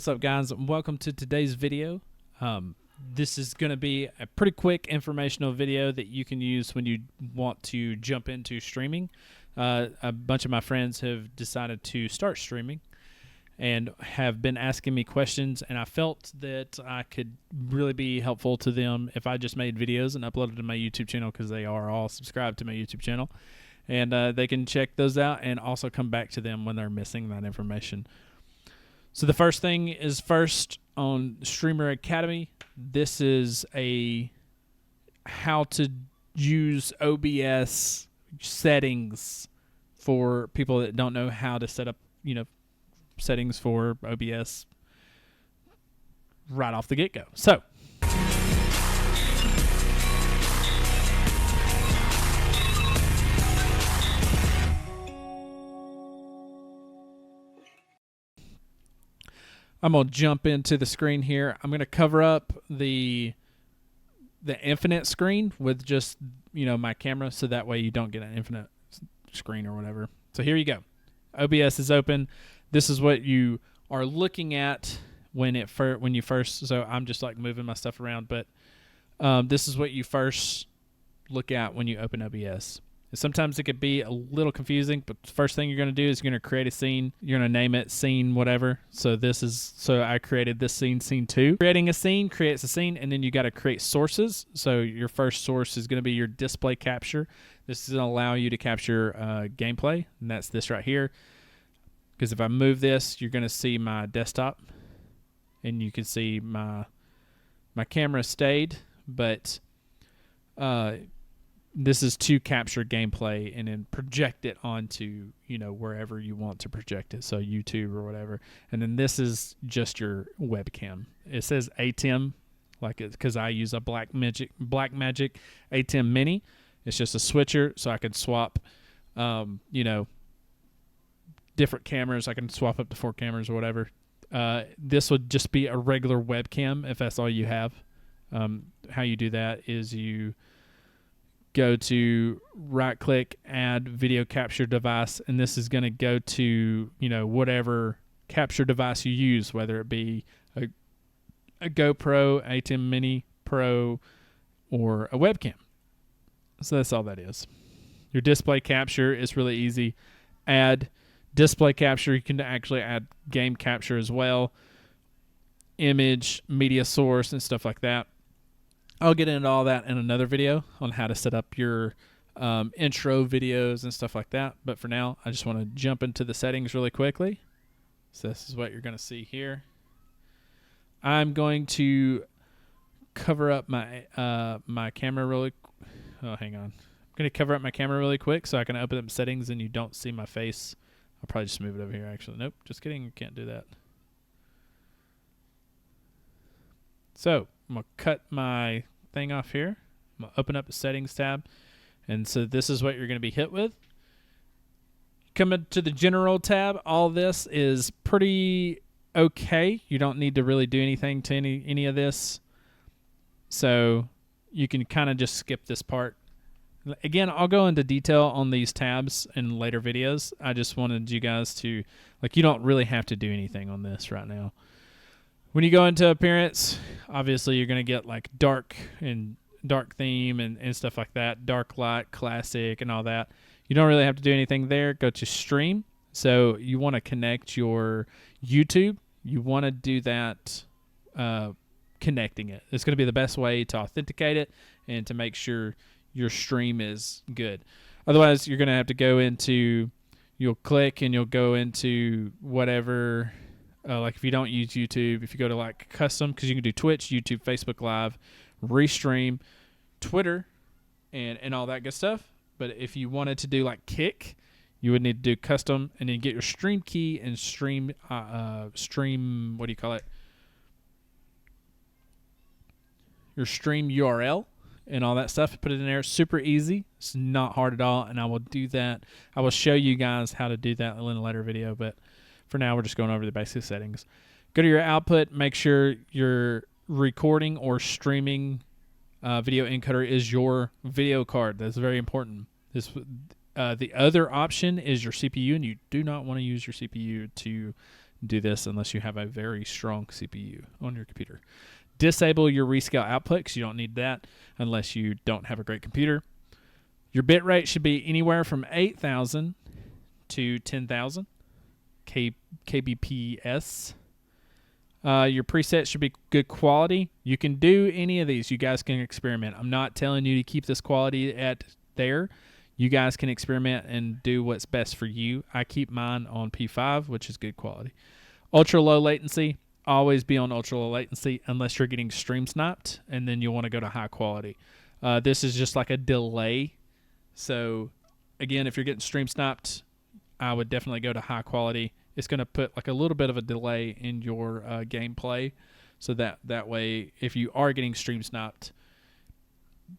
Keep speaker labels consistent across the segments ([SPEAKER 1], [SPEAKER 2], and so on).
[SPEAKER 1] What's up, guys? Welcome to today's video. This is going to be a pretty quick informational video that you can use when you want to jump into streaming. A bunch of my friends have decided to start streaming and have been asking me questions, and I felt that I could really be helpful to them if I just made videos and uploaded to my YouTube channel, because they are all subscribed to my YouTube channel, and they can check those out and also come back to them when they're missing that information. So the first thing is first on Streamer Academy. This is a how to use OBS settings for people that don't know how to set up, settings for OBS right off the get-go. So I'm going to jump into the screen here. I'm going to cover up the infinite screen with just, my camera, so that way you don't get an infinite screen or whatever. So here you go. OBS is open. This is what you are looking at when you first, so I'm just like moving my stuff around, but this is what you first look at when you open OBS. Sometimes it could be a little confusing, but the first thing you're going to do is you're going to create a scene. You're going to name it scene whatever. So I created this scene 2. Creating a scene creates a scene, and then you got to create sources. So your first source is going to be your display capture. This is going to allow you to capture gameplay, and that's this right here. Because if I move this, you're going to see my desktop, and you can see my camera stayed, but this is to capture gameplay and then project it onto, wherever you want to project it. So YouTube or whatever. And then this is just your webcam. It says ATEM, because I use a Blackmagic ATEM Mini. It's just a switcher, so I can swap, different cameras. I can swap up to 4 cameras or whatever. This would just be a regular webcam if that's all you have. How you do that is you go to right click, add video capture device, and this is going to go to whatever capture device you use, whether it be a GoPro, ATEM Mini Pro, or a webcam. So that's all that is. Your display capture is really easy. Add display capture. You can actually add game capture as well, image, media source, and stuff like that. I'll get into all that in another video on how to set up your intro videos and stuff like that. But for now, I just want to jump into the settings really quickly. So this is what you're going to see here. I'm going to cover up my my camera really. Oh, hang on. I'm going to cover up my camera really quick so I can open up settings and you don't see my face. I'll probably just move it over here. Actually, nope. Just kidding. You can't do that. So I'm going to cut my thing off here. I'm going to open up the settings tab. And so this is what you're going to be hit with. Coming to the general tab, all this is pretty okay. You don't need to really do anything to any of this. So you can kind of just skip this part. Again, I'll go into detail on these tabs in later videos. I just wanted you guys to, you don't really have to do anything on this right now. When you go into appearance, obviously you're going to get dark theme and stuff like that, dark light, classic, and all that. You don't really have to do anything there. Go to stream. So you want to connect your YouTube. You want to do that connecting it. It's going to be the best way to authenticate it and to make sure your stream is good. Otherwise, you're going to have to go into, you'll click and you'll go into whatever. If you don't use YouTube, if you go to custom, because you can do Twitch, YouTube, Facebook Live, Restream, Twitter, and all that good stuff. But if you wanted to do Kick, you would need to do custom and then get your stream key and stream, what do you call it? Your stream URL and all that stuff. Put it in there. Super easy. It's not hard at all. And I will do that. I will show you guys how to do that in a later video, but for now, we're just going over the basic settings. Go to your output. Make sure your recording or streaming video encoder is your video card. That's very important. The other option is your CPU, and you do not want to use your CPU to do this unless you have a very strong CPU on your computer. Disable your rescale output because you don't need that unless you don't have a great computer. Your bit rate should be anywhere from 8,000 to 10,000 kbps. Your preset should be good quality. You can do any of these. You guys can experiment. I'm not telling you to keep this quality at there. You guys can experiment and do what's best for you. I keep mine on P5, which is good quality. Ultra low latency. Always be on ultra low latency unless you're getting stream sniped, and then you'll want to go to high quality. This is just like a delay. So, again, if you're getting stream sniped, I would definitely go to high quality. It's going to put like a little bit of a delay in your gameplay, so that way, if you are getting stream sniped,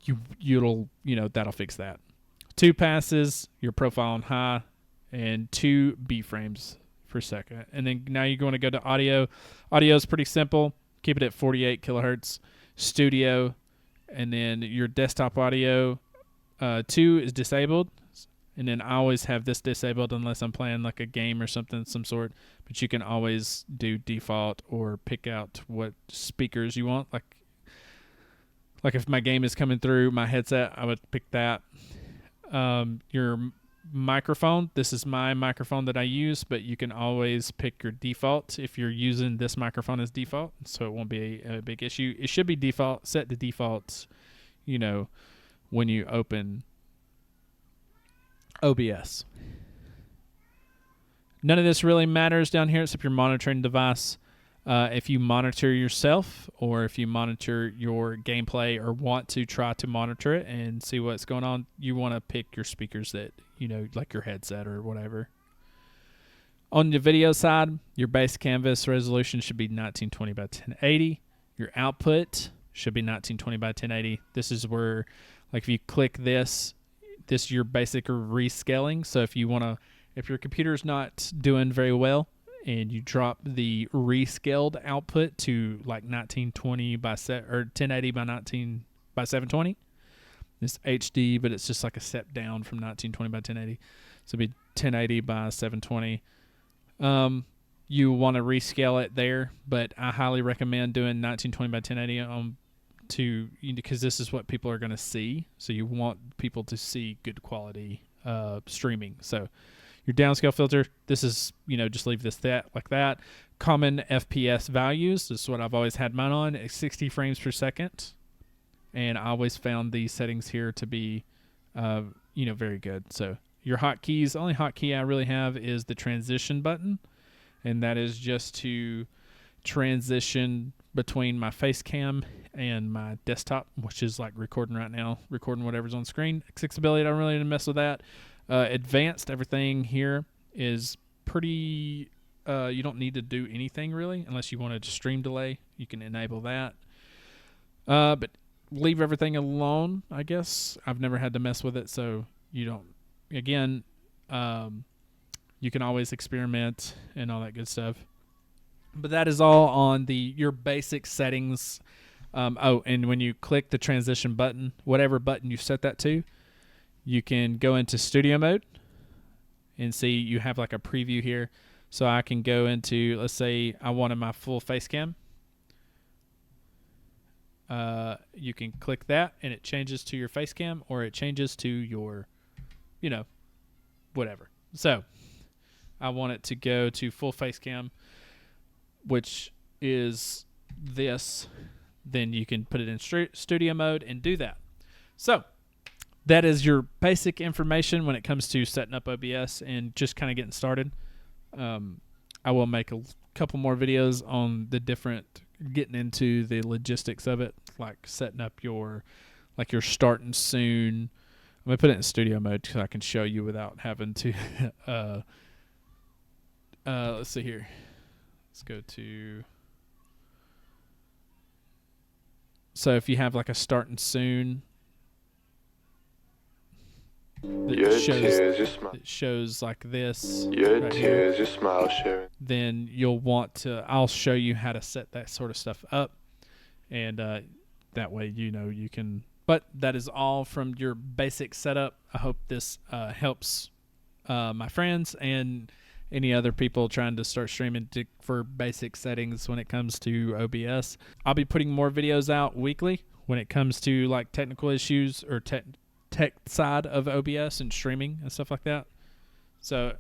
[SPEAKER 1] that'll fix that. 2 passes, your profile on high, and 2 B frames per second. And then now you're going to go to audio. Audio is pretty simple. Keep it at 48 kilohertz. Studio, and then your desktop audio. 2 is disabled. And then I always have this disabled unless I'm playing like a game or something, some sort. But you can always do default or pick out what speakers you want. Like if my game is coming through my headset, I would pick that. Your microphone, this is my microphone that I use, but you can always pick your default if you're using this microphone as default, so it won't be a big issue. It should be default, set to default, when you open OBS. None of this really matters down here except your monitoring device. If you monitor yourself or if you monitor your gameplay or want to try to monitor it and see what's going on, you want to pick your speakers that, like your headset or whatever. On the video side, your base canvas resolution should be 1920 by 1080. Your output should be 1920 by 1080. This is where, like, if you click this is your basic rescaling. So if your computer's not doing very well and you drop the rescaled output to like 1920 by 1080 by 19 by 720, it's HD, but it's just like a step down from 1920 by 1080. So it'd be 1080 by 720. You want to rescale it there, but I highly recommend doing 1920 by 1080 because this is what people are going to see. So you want people to see good quality streaming. So your downscale filter, this is, just leave this like that. Common FPS values, this is what I've always had mine on, at 60 frames per second. And I always found these settings here to be, very good. So your hotkeys, the only hotkey I really have is the transition button. And that is just to transition between my face cam and my desktop, which is like recording right now, recording whatever's on screen. Accessibility, I don't really need to mess with that. Advanced, everything here is pretty, you don't need to do anything really, unless you want to stream delay. You can enable that. But leave everything alone, I guess. I've never had to mess with it, so you don't, again, you can always experiment and all that good stuff. But that is all on your basic settings. And when you click the transition button, whatever button you set that to, you can go into studio mode and see you have like a preview here. So I can go into, let's say I wanted my full face cam. You can click that and it changes to your face cam, or it changes to your, whatever. So I want it to go to full face cam, which is this. Then you can put it in studio mode and do that. So that is your basic information when it comes to setting up OBS and just kind of getting started. I will make a couple more videos on getting into the logistics of it, like setting up your starting soon. I'm going to put it in studio mode so I can show you without having to, let's see here. Let's go to, so if you have like a starting soon, it shows like this. Right here. Your smile sharing. Then you'll want to, I'll show you how to set that sort of stuff up. And that way, you can, but that is all from your basic setup. I hope this helps my friends and any other people trying to start streaming for basic settings when it comes to OBS. I'll be putting more videos out weekly when it comes to like technical issues or tech side of OBS and streaming and stuff like that. So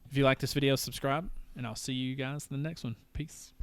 [SPEAKER 1] if you like this video, subscribe, and I'll see you guys in the next one. Peace.